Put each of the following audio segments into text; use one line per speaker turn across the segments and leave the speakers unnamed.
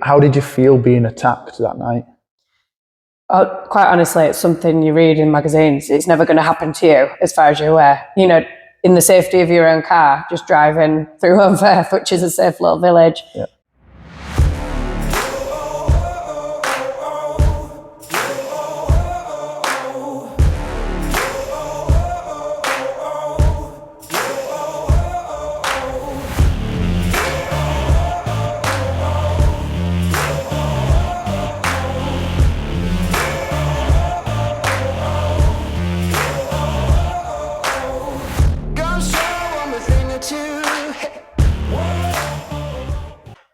how did you feel being attacked that night?
Quite honestly, it's something you read in magazines. It's never going to happen to you, as far as you're aware. You know, in the safety of your own car, just driving through Unbreakable, which is a safe little village.
Yeah.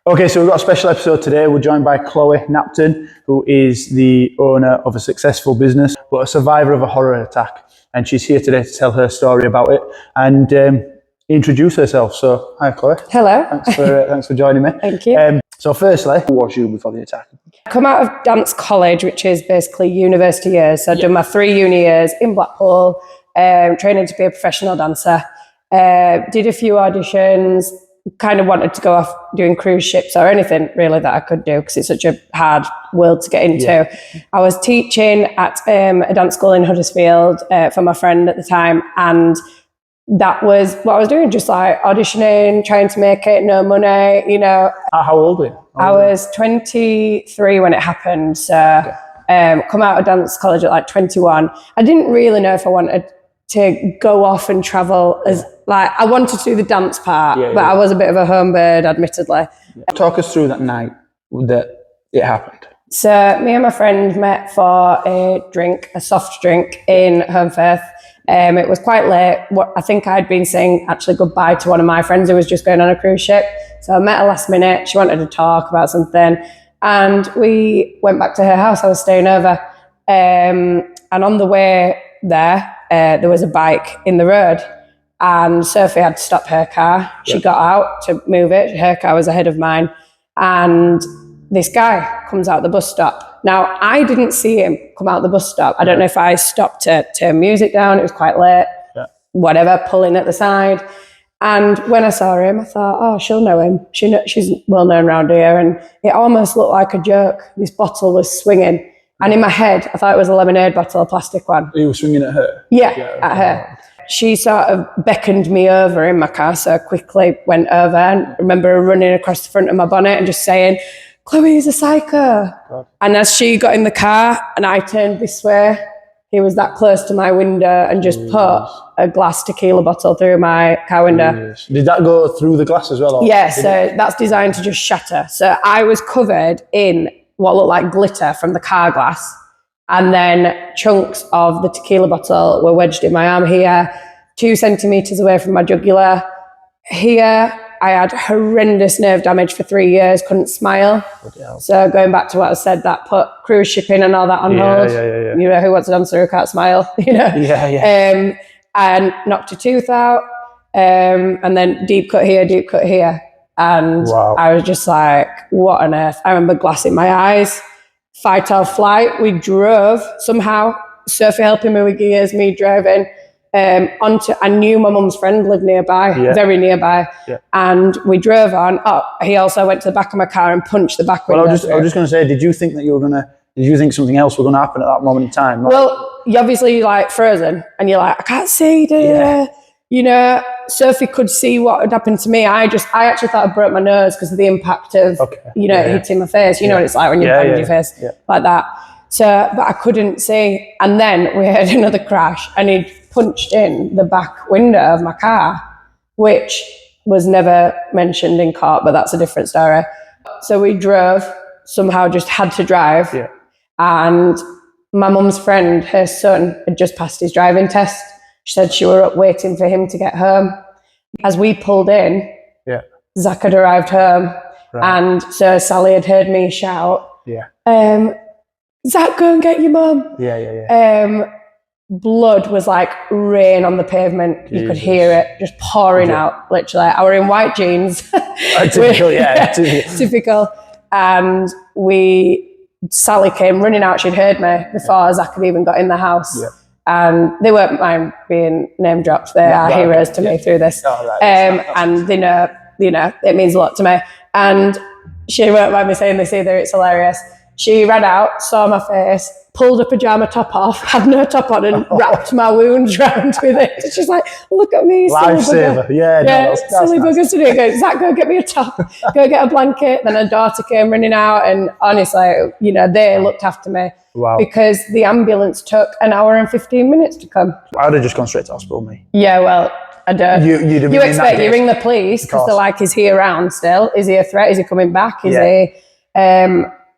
Okay, so we've got a special episode today. We're joined by Chloe Napton, who is the owner of a successful business, but a survivor of a horror attack. And she's here today to tell her story about it and introduce herself. So, hi Chloe.
Hello.
Thanks for joining me.
Thank you.
So firstly, who was you before the attack?
I come out of dance college, which is basically university years. So I've done my 3 uni years in Blackpool, training to be a professional dancer. Did a few auditions, kind of wanted to go off doing cruise ships or anything really that I could do because it's such a hard world to get into. Yeah. I was teaching at a dance school in Huddersfield for my friend at the time, and that was what I was doing, just like auditioning, trying to make it, no money, you know.
How old were you?
I was 23 when it happened, so come out of dance college at like 21. I didn't really know if I wanted to go off and travel as, like, I wanted to do the dance part, but I was a bit of a home bird, admittedly.
Talk us through that night that it happened.
So me and my friend met for a drink, a soft drink in Home Firth. It was quite late. I think I'd been saying actually goodbye to one of my friends who was just going on a cruise ship. So I met her last minute. She wanted to talk about something, and we went back to her house. I was staying over, and on the way there was a bike in the road, and Sophie had to stop her car. She got out to move it. Her car was ahead of mine, and this guy comes out the bus stop. Now, I didn't see him come out the bus stop. I don't know if I stopped to turn music down. It was quite late, whatever, pulling at the side. And when I saw him, I thought, oh, she'll know him. She's well known around here. And it almost looked like a joke. This bottle was swinging. And in my head, I thought it was a lemonade bottle, a plastic one.
You were swinging at her?
Yeah, at her. She sort of beckoned me over in my car, so I quickly went over and remember her running across the front of my bonnet and just saying, Chloe is a psycho. God. And as she got in the car and I turned this way, he was that close to my window and just put a glass tequila bottle through my car window.
Did that go through the glass as well?
Yeah, so that's designed to just shatter. So I was covered in what looked like glitter from the car glass, and then chunks of the tequila bottle were wedged in my arm here, 2 centimetres away from my jugular. Here, I had horrendous nerve damage for 3 years, couldn't smile. So going back to what I said, that put cruise shipping and all that on hold. Yeah. You know, who wants a dancer who can't smile, you know? And knocked a tooth out, and then deep cut here. And I was just like, what on earth? I remember glass in my eyes, fight or flight. We drove somehow, Sophie helping me with gears, me driving. I knew my mum's friend lived nearby, very nearby, and we drove on. He also went to the back of my car and punched the back window.
I was just going to say, did you think something else was going to happen at that moment in time?
Well, you obviously like frozen, and you're like, I can't see, you know. Sophie could see what had happened to me. I actually thought I broke my nose because of the impact of, hitting my face. You know what it's like when you bang your face like that. So, but I couldn't see. And then we had another crash, and he'd punched in the back window of my car, which was never mentioned in court, but that's a different story. So we drove, somehow just had to drive. And my mum's friend, her son, had just passed his driving test. She said she were up waiting for him to get home. As we pulled in, Zach had arrived home, and so Sally had heard me shout, Zach, go and get your mum. Blood was like rain on the pavement. You could hear it just pouring out, literally. I were in white jeans.
Typical,
Typical. And Sally came running out. She'd heard me before Zach had even got in the house. And they weren't mind being name dropped. They are heroes to me through this. And they know, it means a lot to me. And she won't mind me saying this either, it's hilarious. She ran out, saw my face, pulled a pyjama top off, had no top on, and wrapped my wounds round with it. She's like, look at me,
lifesaver. Yeah, no, that's
silly
nice.
buggers to do. Go, Zach, go get me a top, go get a blanket. Then her daughter came running out, and honestly, you know, they looked after me.
Wow.
Because the ambulance took an hour and 15 minutes to come.
I'd have just gone straight to hospital, me.
Yeah, well, I don't.
You
expect you ring the police because they're like, is he around still? Is he a threat? Is he coming back? Is he?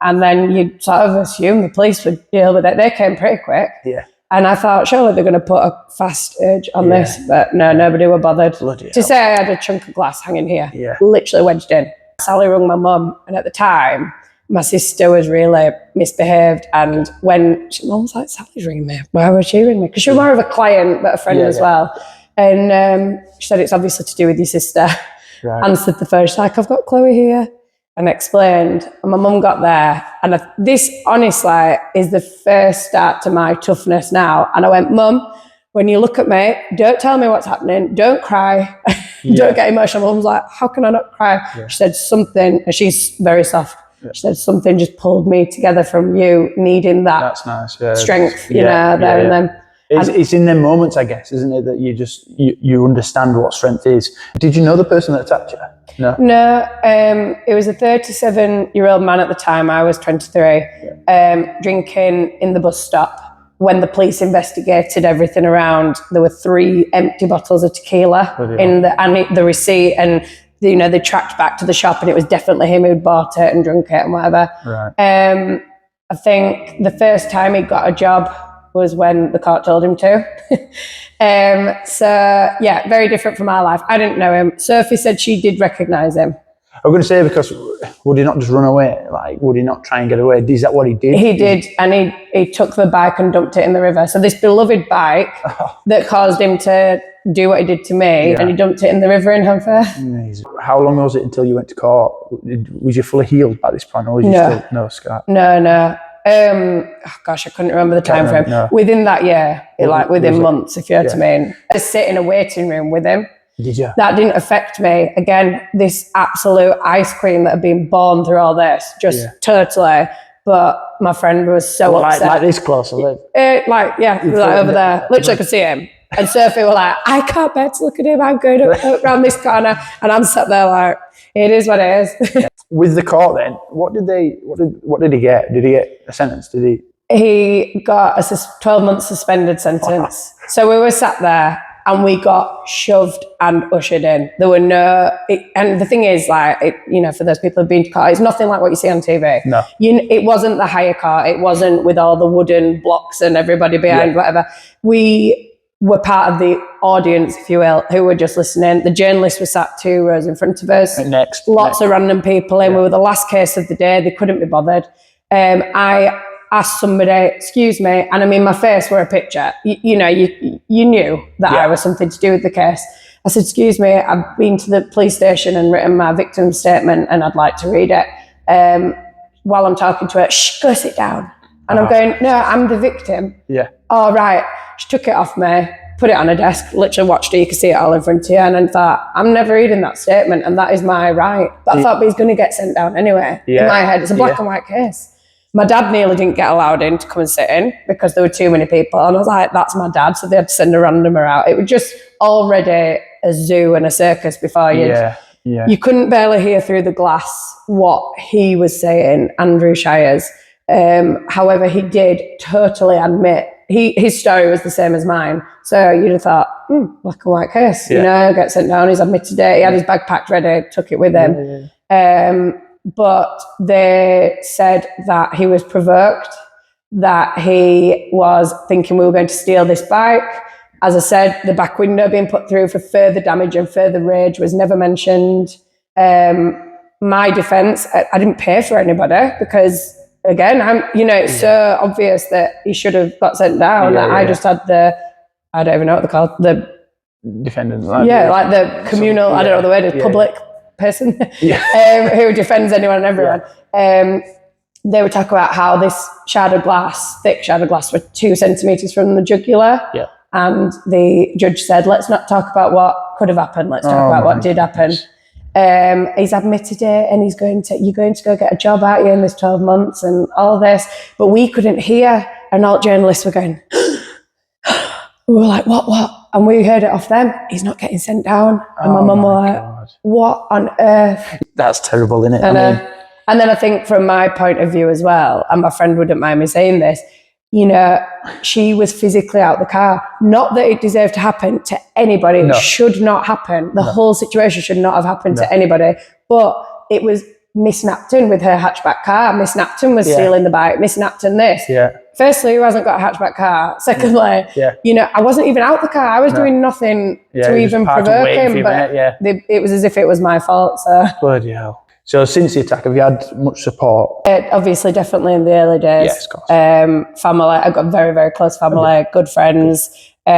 And then you sort of assume the police would deal with it. They came pretty quick.
Yeah.
And I thought, surely they're going to put a fast urge on this. But no, nobody were bothered. To say I had a chunk of glass hanging here, literally wedged in. Sally rung my mum, and at the time, my sister was really misbehaved. And when mum was like, Sally's ringing me. Why was she ringing me? Because she was more of a client, but a friend as well. And she said, it's obviously to do with your sister.
Right.
Answered the phone. She's like, I've got Chloe here. And explained. And my mum got there. And this, honestly, is the first start to my toughness now. And I went, Mum, when you look at me, don't tell me what's happening. Don't cry. Don't get emotional. Mum's like, how can I not cry? She said something, and she's very soft. She said something just pulled me together from you needing that
That's nice.
strength, you know, there and then.
It's in them moments, I guess, isn't it, that you understand what strength is. Did you know the person that attacked you? No.
No, it was a 37-year-old man at the time. I was 23, drinking in the bus stop. When the police investigated everything around, there were 3 empty bottles of tequila in the receipt, and you know, they tracked back to the shop, and it was definitely him who'd bought it and drunk it and whatever.
Right.
I think the first time he got a job was when the court told him to. So yeah, very different from our life. I didn't know him. Sophie said she did recognise him.
I'm going to say, because would he not just run away? Like, would he not try and get away? Is that what he did?
He did, and he took the bike and dumped it in the river. So this beloved bike that caused him to do what he did to me, and he dumped it in the river in Hunfer.
Amazing. How long was it until you went to court? Was you fully healed by this point, or was you still no scar?
No. Gosh, I couldn't remember the time frame.
No.
Within that year, within months, if you know what I mean. I just sit in a waiting room with him.
Did you?
That didn't affect me. Again, this absolute ice cream that had been born through all this, just totally. But my friend was so upset.
Like this close, I live.
Like over there. Literally could see him. And Sophie were like, I can't bear to look at him. I'm going around this corner. And I'm sat there like, it is what it is.
With the court then, what did he get? Did he get a sentence? Did he?
He got a 12-month suspended sentence. So we were sat there and we got shoved and ushered in. There were and the thing is, like, for those people who've been to court, it's nothing like what you see on TV.
No.
It wasn't the higher court. It wasn't with all the wooden blocks and everybody behind, whatever. We were part of the audience, if you will, who were just listening. The journalists were sat 2 rows in front of us. Lots of random people in. We were the last case of the day. They couldn't be bothered. I asked somebody, excuse me, and I mean, my face were a picture. You knew that I was something to do with the case. I said, excuse me, I've been to the police station and written my victim statement and I'd like to read it. While I'm talking to her, shh, go sit down. And I'm going, no, I'm the victim.
Yeah.
Oh, right. She took it off me, put it on her desk, literally watched it. You could see it all in front of you. And I thought, I'm never reading that statement and that is my right. But I thought, but he's going to get sent down anyway. In my head, it's a black and white case. My dad nearly didn't get allowed in to come and sit in because there were too many people. And I was like, that's my dad. So they had to send a randomer out. It was just already a zoo and a circus before you.
Yeah.
You couldn't barely hear through the glass what he was saying, Andrew Shires. However, he did totally admit his story was the same as mine. So you'd have thought, black and white case, get sent down. He's admitted it. He had his bag packed ready, took it with him. But they said that he was provoked, that he was thinking we were going to steal this bike. As I said, the back window being put through for further damage and further rage was never mentioned. My defence, I didn't pay for anybody because, again, it's so obvious that he should have got sent down. I just had I don't even know what they're called, the
defendant.
Like the communal, I don't know the word is, public person who defends anyone and everyone. They were talking about how this thick shard of glass, were 2 centimetres from the jugular. Yeah. And the judge said, let's not talk about what could have happened. Let's talk about what did happen. He's admitted it, and you're going to go get a job, aren't you, in this 12 months and all this. But we couldn't hear, and all journalists were going, we were like, what? And we heard it off them. He's not getting sent down. And my mum was like, what on earth?
That's terrible, isn't it?
And then I think from my point of view as well, and my friend wouldn't mind me saying this, you know, she was physically out the car. Not that it deserved to happen to anybody.
No.
It should not happen. The whole situation should not have happened to anybody. But it was Miss Napton with her hatchback car. Miss Napton was stealing the bike. Miss Napton this.
Yeah.
Firstly, who hasn't got a hatchback car? Secondly, you know, I wasn't even out the car. I was doing nothing to even provoke him. But it was as if it was my fault. So.
Bloody hell. So since the attack, have you had much support?
Obviously, definitely in the early days.
Yes, of course.
Family, I've got very, very close family, good friends. Me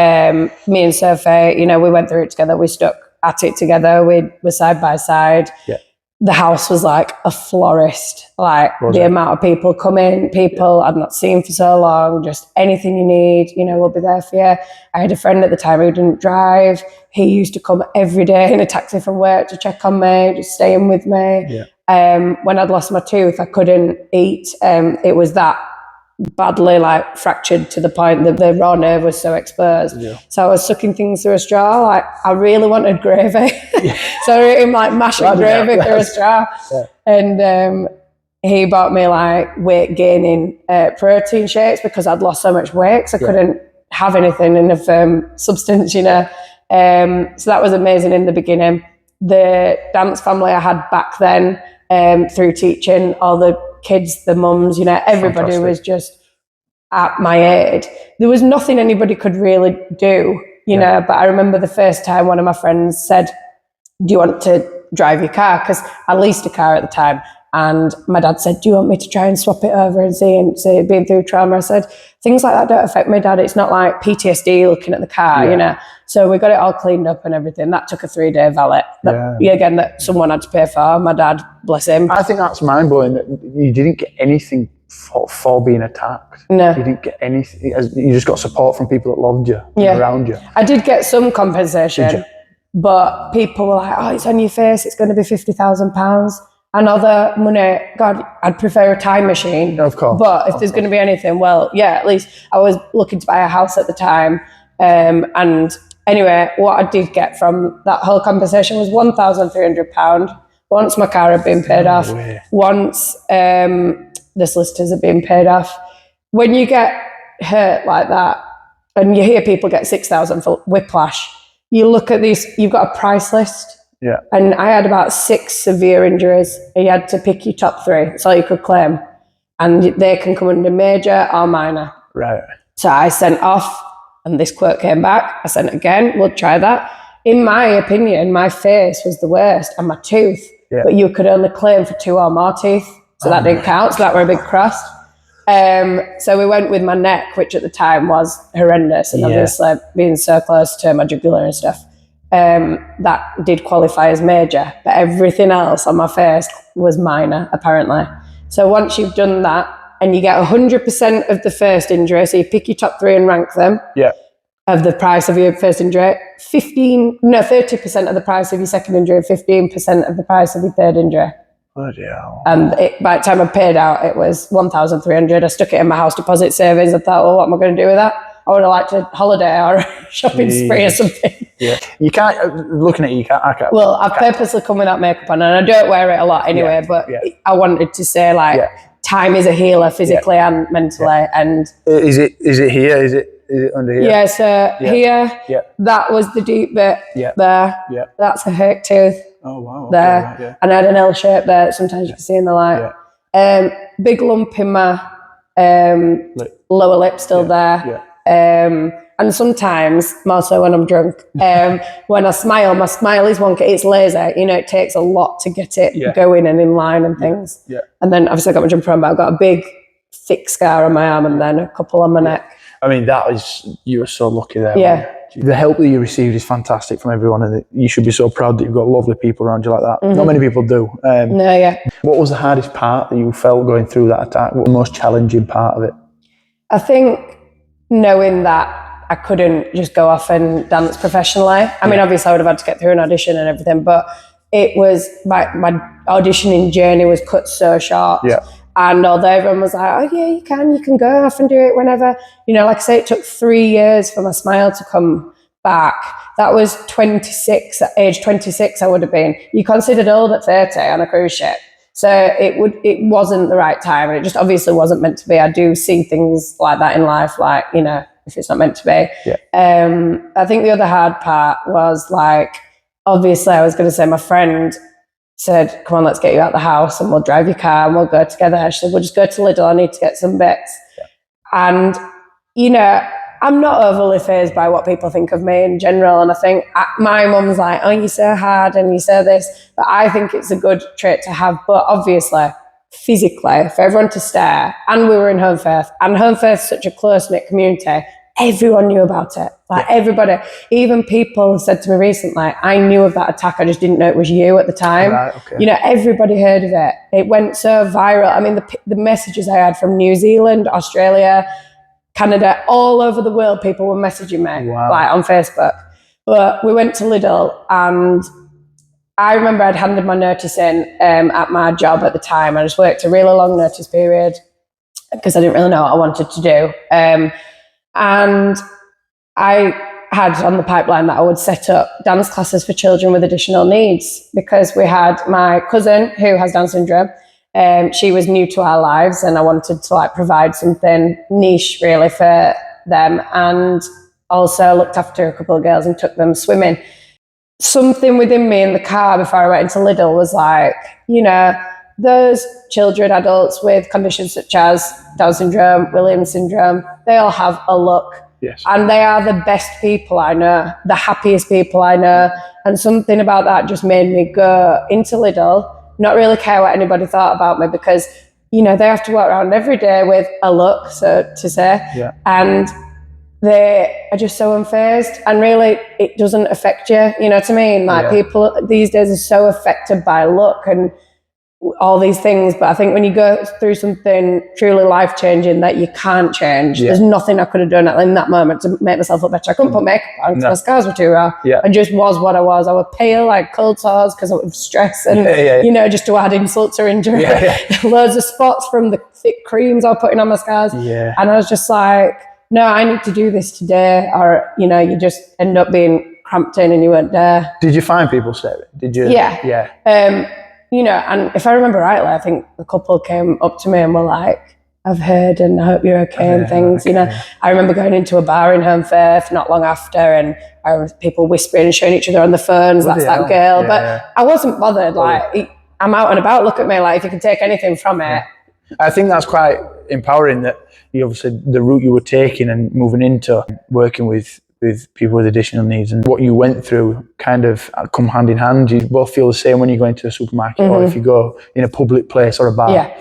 and Sophie, you know, we went through it together. We stuck at it together. We were side by side. Yeah. The house was like a florist, like the amount of people coming, people I've not seen for so long, just anything you need, you know, we'll be there for you. I had a friend at the time who didn't drive. He used to come every day in a taxi from work to check on me, just staying with me. Yeah. When I'd lost my tooth, I couldn't eat. It was that badly like fractured to the point that the raw nerve was so exposed. Yeah. So I was sucking things through a straw. Like I really wanted gravy. So I'm like mashing gravy through a straw. Yeah. And he bought me like weight gaining protein shakes because I'd lost so much weight, so I couldn't have anything in of substance, you know. So that was amazing in the beginning. The dance family I had back then through teaching, all the kids, the mums, you know, everybody was just at my aid. There was nothing anybody could really do, you know, but I remember the first time one of my friends said, do you want to drive your car? Because I leased a car at the time. And my dad said, do you want me to try and swap it over and see being through trauma? I said, things like that don't affect me, Dad. It's not like PTSD looking at the car, you know. So we got it all cleaned up and everything. That took a 3-day valet. Again, that someone had to pay for. My dad, bless him.
I think that's mind-blowing that you didn't get anything for being attacked.
No.
You didn't get anything. You just got support from people that loved you and around you.
I did get some compensation, but people were like, oh, it's on your face. It's going to be £50,000. And other money, God, I'd prefer a time machine.
Of course.
But if there's going to be anything, well, yeah, at least I was looking to buy a house at the time. And anyway, what I did get from that whole conversation was £1,300 once my car had been paid off, once the solicitors had been paid off. When you get hurt like that and you hear people get 6,000 for whiplash, you look at these, you've got a price list.
Yeah.
And I had about 6 severe injuries. You had to pick your top 3. That's all you could claim. And they can come under major or minor.
Right.
So I sent off, and this quote came back. I sent again, we'll try that. In my opinion, my face was the worst and my tooth. Yeah. But you could only claim for 2 or more teeth. So that didn't count. So that were a big cross. So we went with my neck, which at the time was horrendous. And obviously being so close to my jugular and stuff. That did qualify as major, but everything else on my face was minor, apparently. So once you've done that and you get 100% of the first injury, so you pick your top 3 and rank them of the price of your first injury, 30% of the price of your second injury, 15% of the price of your third injury.
Bloody hell.
And by the time I paid out, it was $1,300. I stuck it in my house deposit savings. I thought, well, what am I going to do with that? I would have liked a holiday or a shopping spree or something. Yeah.
You can't, looking at you, I can't.
Well, I've purposely come with that makeup on, and I don't wear it a lot anyway, but I wanted to say, like, time is a healer physically and mentally. And
Is it here? Is it under here?
Yeah, so here, that was the deep bit there. Yeah. That's a hurt tooth.
Oh, wow.
There. Okay, and I had an L shape there. Sometimes you can see in the light. Big lump in my lower lip still there. Yeah. And sometimes, more so when I'm drunk, when I smile, my smile is wonky. It's laser, you know, it takes a lot to get it going and in line and things. Yeah. And then obviously I got my jumper on, but I've got a big, thick scar on my arm and then a couple on my neck.
I mean, you were so lucky there. Yeah. The help that you received is fantastic from everyone, and you should be so proud that you've got lovely people around you like that. Mm-hmm. Not many people do. What was the hardest part that you felt going through that attack? What was the most challenging part of it?
I think knowing that I couldn't just go off and dance professionally. I mean, obviously I would have had to get through an audition and everything, but it was my auditioning journey was cut so short.
Yeah.
And although everyone was like, oh yeah, you can go off and do it whenever, you know, like I say, it took 3 years for my smile to come back. That was 26, at age 26 I would have been. You considered old at 30 on a cruise ship. So it wasn't the right time, and it just obviously wasn't meant to be. I do see things like that in life, like, you know, if it's not meant to be.
Yeah.
I think the other hard part was, like, obviously I was going to say, my friend said, come on, let's get you out the house and we'll drive your car and we'll go together. She said, we'll just go to Lidl, I need to get some bits.
Yeah.
And, you know, I'm not overly fazed by what people think of me in general. And I think my mum's like, oh, you're so hard and you say this. But I think it's a good trait to have. But obviously, physically, for everyone to stare, and we were in Home Faith, and Home Faith's such a close-knit community, everyone knew about it. Like, everybody, even people said to me recently, I knew of that attack, I just didn't know it was you at the time.
Right, okay.
You know, everybody heard of it. It went so viral. I mean, the messages I had from New Zealand, Australia, Canada, all over the world, people were messaging me, like on Facebook. But we went to Lidl, and I remember I'd handed my notice in at my job at the time. I just worked a really long notice period because I didn't really know what I wanted to do. And I had on the pipeline that I would set up dance classes for children with additional needs, because we had my cousin who has Down syndrome. She was new to our lives, and I wanted to, like, provide something niche really for them, and also looked after a couple of girls and took them swimming. Something within me in the car before I went into Lidl was like, you know, those children, adults with conditions such as Down syndrome, Williams syndrome, they all have a look.
Yes.
And they are the best people I know, the happiest people I know. And something about that just made me go into Lidl, not really care what anybody thought about me, because, you know, they have to walk around every day with a look, so to say.
Yeah.
And they are just so unfazed, and really it doesn't affect you, you know what I mean? Like, people these days are so affected by look and all these things, but I think when you go through something truly life-changing that you can't change, there's nothing I could have done in that moment to make myself look better. I couldn't put makeup on because my scars were too raw. I just was what I was. I was pale like cold sores because of stress and, you know, just to add insult to injury. Loads of spots from the thick creams I was putting on my scars. And I was just like, no, I need to do this today, or, you know, you just end up being cramped in and you weren't there. Did
you find people staring? Did you?
You know, and if I remember rightly, I think the couple came up to me and were like, I've heard and I hope you're okay and things, you know. I remember going into a bar in Home Faith not long after, and I was people whispering and showing each other on the phones, that's that girl. But I wasn't bothered. Like, I'm out and about, look at me, like, if you can take anything from it.
I think that's quite empowering, that you obviously, the route you were taking and moving into working with people with additional needs, and what you went through kind of come hand in hand. You both feel the same when you go into a supermarket or if you go in a public place or a bar.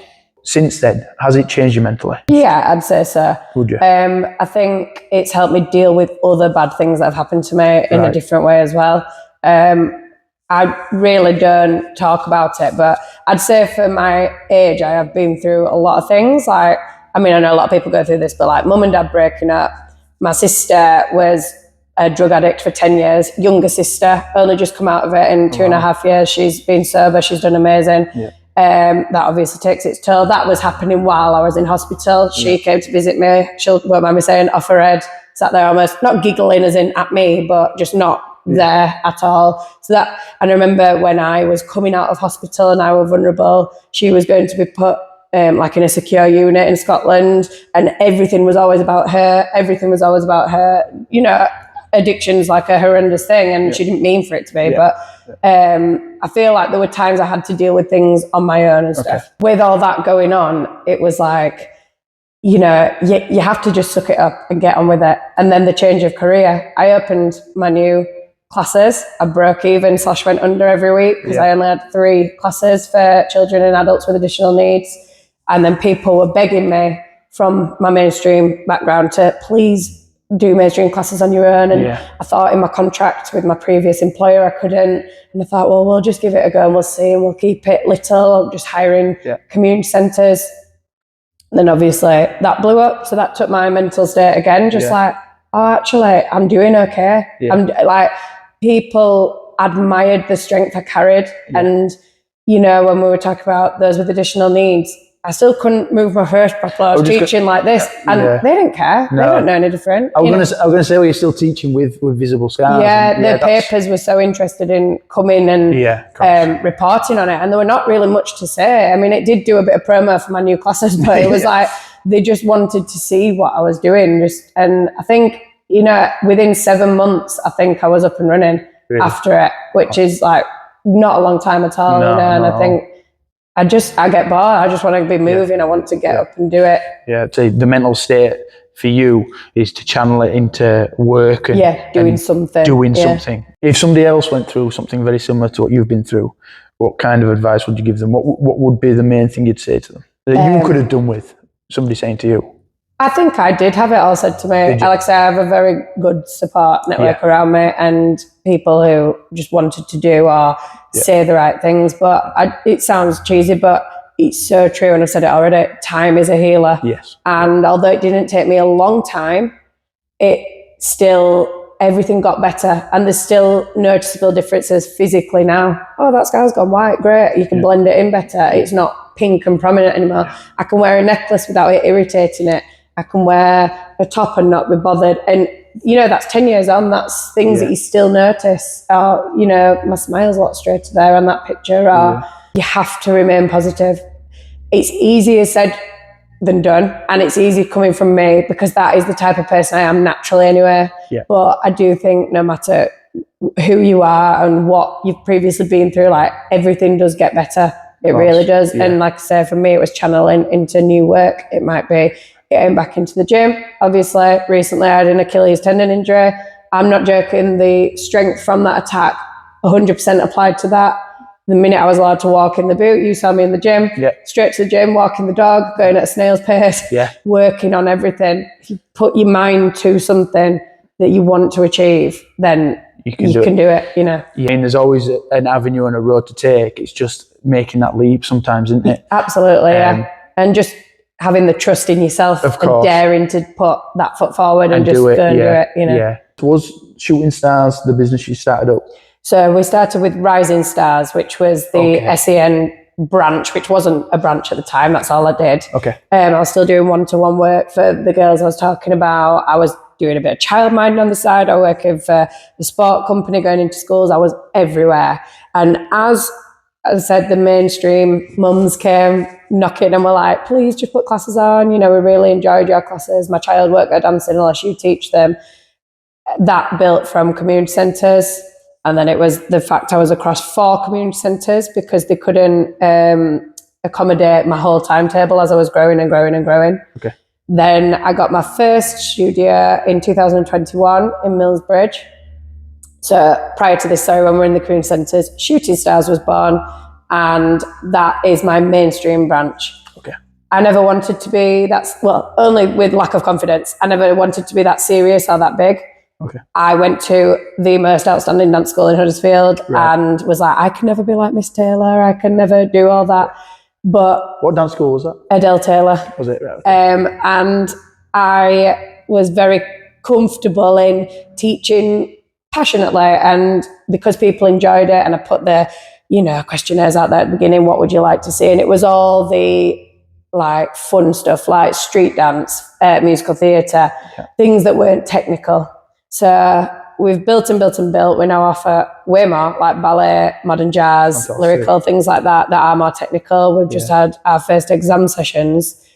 Since then, has it changed you mentally?
Yeah, I'd say so.
Would you?
I think it's helped me deal with other bad things that have happened to me in a different way as well. I really don't talk about it, but I'd say for my age, I have been through a lot of things. Like, I mean, I know a lot of people go through this, but like mum and dad breaking up. My sister was a drug addict for 10 years, younger sister, only just come out of it in 2.5 years. She's been sober, she's done amazing. That obviously takes its toll. That was happening while I was in hospital. She came to visit me, she won't mind me saying, off her head, sat there almost, not giggling as in at me, but just not there at all. So that, and I remember when I was coming out of hospital and I was vulnerable, she was going to be put like in a secure unit in Scotland, and everything was always about her. You know, addiction's like a horrendous thing, and she didn't mean for it to be, but I feel like there were times I had to deal with things on my own and stuff. With all that going on, it was like, you know, you have to just suck it up and get on with it. And then the change of career, I opened my new classes. I broke even / went under every week because I only had 3 classes for children and adults with additional needs. And then people were begging me from my mainstream background to please do mainstream classes on your own. And I thought in my contract with my previous employer, I couldn't. And I thought, well, we'll just give it a go and we'll see, and we'll keep it little, just hiring community centres. And then obviously that blew up. So that took my mental state again, just like, oh, actually, I'm doing okay. I'm like, people admired the strength I carried. And, you know, when we were talking about those with additional needs, I still couldn't move my first properly. I was teaching like this, and they didn't care. No. They don't know any different.
I was going to say, well, you're still teaching with visible scars.
Yeah, the papers were so interested in coming and reporting on it, and there were not really much to say. I mean, it did do a bit of promo for my new classes, but it was like they just wanted to see what I was doing. And I think, you know, within 7 months, I think I was up and running after it, which is like not a long time at all. You know, and I think. I get bored. I just want to be moving. I want to get up and do it.
Yeah, so the mental state for you is to channel it into work and
doing something.
Something. If somebody else went through something very similar to what you've been through, what kind of advice would you give them? What would be the main thing you'd say to them that you could have done with somebody saying to you?
I think I did have it all said to me. Like I say, I have a very good support network around me and people who just wanted to do or say the right things. But it sounds cheesy, but it's so true. And I've said it already. Time is a healer.
Yes.
And although it didn't take me a long time, everything got better. And there's still noticeable differences physically now. Oh, that scar's gone white. Great. You can blend it in better. It's not pink and prominent anymore. I can wear a necklace without it irritating it. I can wear a top and not be bothered. And, you know, that's 10 years on. That's things that you still notice. Or, you know, my smile's a lot straighter there on that picture. Or you have to remain positive. It's easier said than done. And it's easy coming from me because that is the type of person I am naturally anyway. Yeah. But I do think no matter who you are and what you've previously been through, like everything does get better. It really does. Yeah. And like I say, for me, it was channeling into new work. It might be getting back into the gym. Obviously, recently I had an Achilles tendon injury. I'm not joking. The strength from that attack, 100% applied to that. The minute I was allowed to walk in the boot, you saw me in the gym, straight to the gym, walking the dog, going at a snail's pace, working on everything. If you put your mind to something that you want to achieve, then you can do it, you know.
Yeah, and there's always an avenue and a road to take. It's just making that leap sometimes, isn't it?
Absolutely, And just having the trust in yourself and daring to put that foot forward and just go and do it, you know.
Yeah. Was Shooting Stars the business you started up?
So we started with Rising Stars, which was the SEN branch, which wasn't a branch at the time. That's all I did.
Okay.
I was still doing one-to-one work for the girls I was talking about. I was doing a bit of childminding on the side. I was working for the sport company, going into schools. I was everywhere. And as I said, the mainstream mums came knocking and were like, please just put classes on. You know, we really enjoyed your classes. My child worked at dancing unless you teach them. That built from community centres. And then it was the fact I was across 4 community centres because they couldn't accommodate my whole timetable as I was growing and growing and growing.
Okay.
Then I got my first studio in 2021 in Millsbridge. So prior to this, when we're in the community centres, Shooting Stars was born, and that is my mainstream branch.
Okay.
I never wanted to be only with lack of confidence. I never wanted to be that serious or that big.
Okay.
I went to the most outstanding dance school in Huddersfield and was like, I can never be like Miss Taylor. I can never do all that. But
what dance school was that?
Adele Taylor.
Was it? Right, okay.
And I was very comfortable in teaching passionately, and because people enjoyed it, and I put the, you know, questionnaires out there at the beginning, what would you like to see? And it was all the like fun stuff like street dance, musical theatre, things that weren't technical. So we've built and built and built. We now offer way more like ballet, modern jazz, lyrical, things like that are more technical. We've just had our first exam sessions,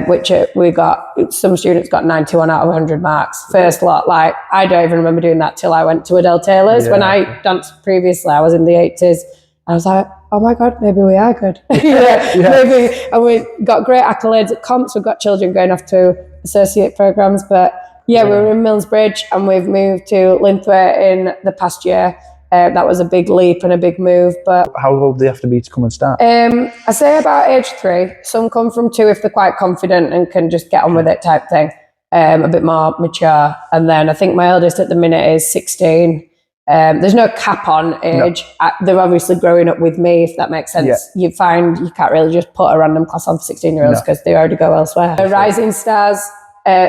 which we got, some students got 91 out of 100 marks. First lot, like I don't even remember doing that till I went to Adele Taylor's. When I danced previously, I was in the 80s. I was like, oh my God, maybe we are good. Maybe. And we got great accolades at comps. We've got children going off to associate programs, but we were in Millsbridge and we've moved to Linthwaite in the past year. That was a big leap and a big move. But
how old do they have to be to come and start?
I say about age 3. Some come from 2 if they're quite confident and can just get on with it type thing. A bit more mature. And then I think my eldest at the minute is 16. There's no cap on age. No. They're obviously growing up with me, if that makes sense. Yeah. You find you can't really just put a random class on for 16-year-olds because they already go elsewhere. Rising Stars,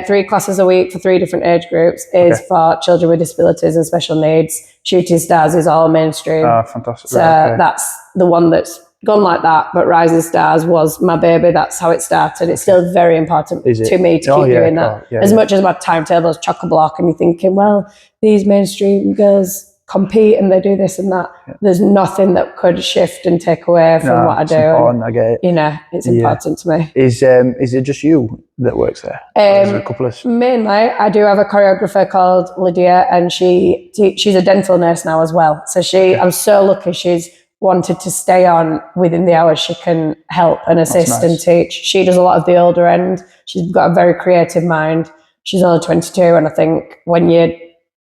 3 classes a week for 3 different age groups is for children with disabilities and special needs. Shooting Stars is all mainstream.
Oh, fantastic.
So that's the one that's gone like that. But Rising Stars was my baby. That's how it started. It's still very important to me to keep doing that. As much as my timetable is chock-a-block and you're thinking, well, these mainstream girls compete and they do this and that. There's nothing that could shift and take away from what I do.
Important, I get it.
You know, it's important to me.
Is it just you that works there? Or is there a couple of...
Mainly, I do have a choreographer called Lydia, and she's a dental nurse now as well. So I'm so lucky she's wanted to stay on within the hours she can help and assist and teach. She does a lot of the older end. She's got a very creative mind. She's only 22, and I think when you're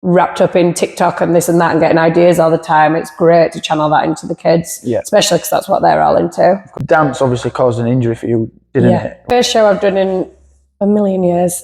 wrapped up in TikTok and this and that and getting ideas all the time, it's great to channel that into the kids, especially because that's what they're all into.
Dance obviously caused an injury for you, didn't it?
First show I've done in a million years.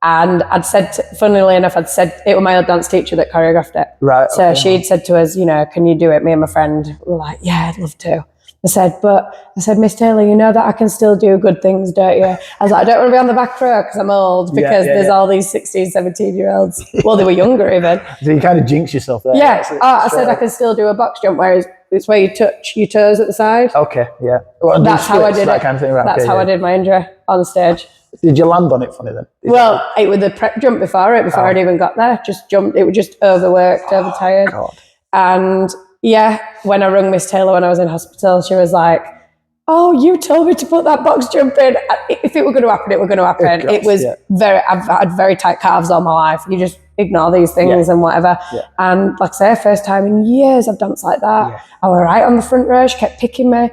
And I'd said, funnily enough, it was my old dance teacher that choreographed it.
Right.
So she'd said to us, you know, can you do it? Me and my friend were like, yeah, I'd love to. I said, Miss Taylor, you know that I can still do good things, don't you? I was like, I don't want to be on the back row because I'm old, because there's all these 16, 17-year-olds. Well, they were younger even.
So you kind of jinx yourself there.
Yeah. I said I can still do a box jump, whereas it's where you touch your toes at the side.
Okay, yeah. Well,
that's how I did
that
it.
Kind of thing, right?
That's how I did my injury on stage.
Did you land on it funny then?
Well, it was the prep jump before I'd even got there. Just jumped. It was just overworked, overtired.
God.
And when I rung Miss Taylor when I was in hospital, she was like, oh, you told me to put that box jump in. If it were going to happen, it were going to happen. It was I've had very tight calves all my life. You just ignore these things and whatever. Yeah. And like I say, first time in years I've danced like that. Yeah. I was right on the front row. She kept picking me.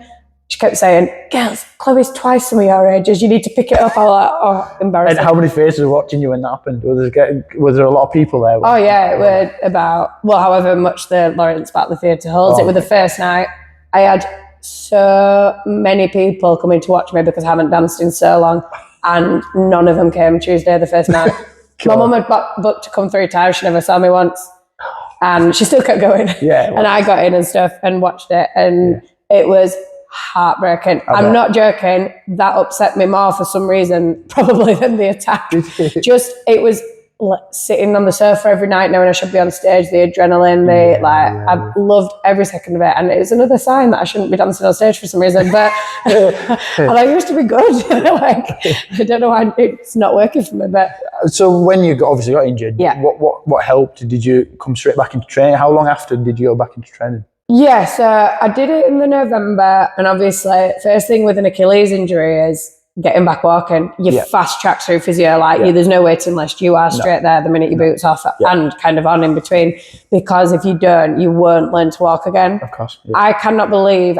She kept saying, girls, Chloe's twice some of your ages. You need to pick it up. I was like, oh, embarrassing.
And how many faces were watching you when that happened? Was there a lot of people there?
Oh, yeah. It was about, however much the Lawrence Batley Theatre holds. It was the first night. I had so many people coming to watch me because I haven't danced in so long, and none of them came Tuesday, the first night. My mum had booked to come 3 times. She never saw me once. And she still kept going. Yeah. And I got in and stuff and watched it, and it was heartbreaking. I'm not joking. That upset me more for some reason, probably, than the attack. It was sitting on the sofa every night knowing I should be on stage, the adrenaline, I loved every second of it. And it's another sign that I shouldn't be dancing on stage for some reason, but and I used to be good. I don't know why it's not working for me. But
so when you obviously got injured, what helped? Did you come straight back into training? How long after did you go back into training?
Yeah, so I did it in the November, and obviously first thing with an Achilles injury is getting back walking. You fast track through physio, there's no waiting list. You are straight there the minute your boots off and kind of on in between, because if you don't, you won't learn to walk again.
Of course.
I cannot believe,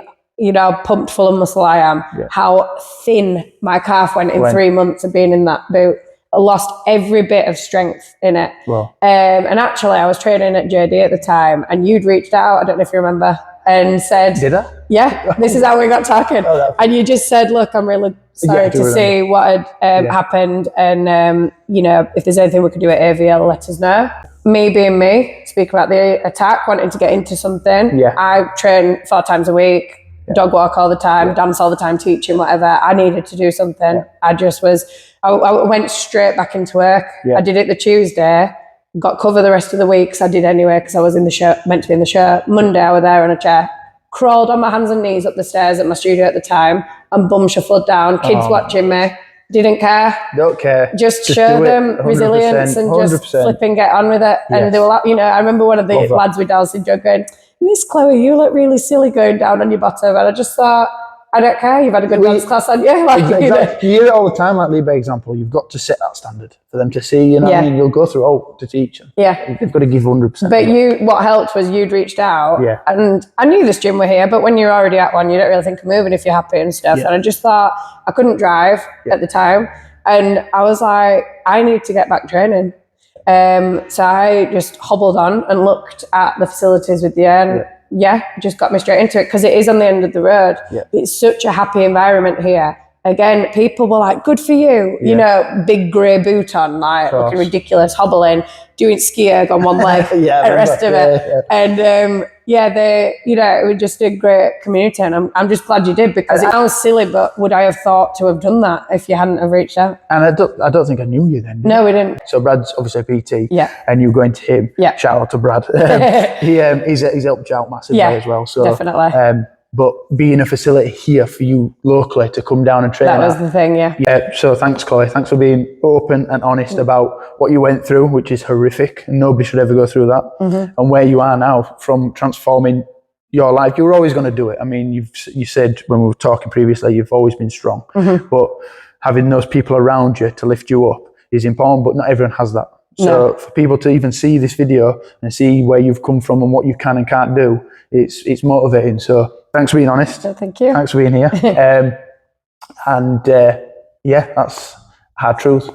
pumped full of muscle I am, how thin my calf went in 3 months of being in that boot. I lost every bit of strength in it.
Wow.
And actually, I was training at JD at the time, and you'd reached out, I don't know if you remember, and said...
Did I?
Yeah, this is how we got talking. And you just said, look, I'm really sorry to see what had happened, and, if there's anything we could do at AVL, let us know. Me being me, speak about the attack, wanting to get into something. Yeah. I train 4 times a week, dog walk all the time, dance all the time, teaching, whatever. I needed to do something. I went straight back into work. I did it the Tuesday, got cover the rest of the week, I did anyway because I was in the show, meant to be in the show. Monday I was there on a chair, crawled on my hands and knees up the stairs at my studio at the time and bum shuffled down, kids watching me, didn't care.
Don't care.
Just show them resilience and 100%. Just flipping get on with it. And they were like, I remember one of the lads with Down syndrome going, Miss Chloe, you look really silly going down on your bottom. And I just thought, I don't care, you've had a good dance class on you.
Exactly. You hear it all the time, like Lee, by example, you've got to set that standard for them to see, what I mean? You'll go through to teach them. Yeah. You've got to give 100%.
But what helped was you'd reached out, and I knew this gym were here, but when you're already at one, you don't really think of moving if you're happy and stuff. And I just thought, I couldn't drive at the time, and I was like, I need to get back training. So I just hobbled on and looked at the facilities with the end. Just got me straight into it because it is on the end of the road. It's such a happy environment here. Again, people were like, good for you, big grey boot on, looking ridiculous, hobbling. doing ski erg on one leg
Yeah,
and the rest of it. And it was just a great community, and I'm just glad you did, because it sounds silly, but would I have thought to have done that if you hadn't have reached out?
And I don't think I knew you then.
No, we didn't.
So Brad's obviously a PT,
Yeah.
and you going to him.
Yeah.
Shout out to Brad. He's helped you out massively as well. So
definitely.
But being a facility here for you locally to come down and train.
That was the thing, yeah.
Yeah. So thanks, Chloe. Thanks for being open and honest about what you went through, which is horrific, and nobody should ever go through that. And where you are now, from transforming your life. You were always going to do it. I mean, you said when we were talking previously, you've always been strong. But having those people around you to lift you up is important, but not everyone has that. So for people to even see this video and see where you've come from and what you can and can't do, it's motivating. So thanks for being honest.
Thank you.
Thanks for being here. That's hard truth.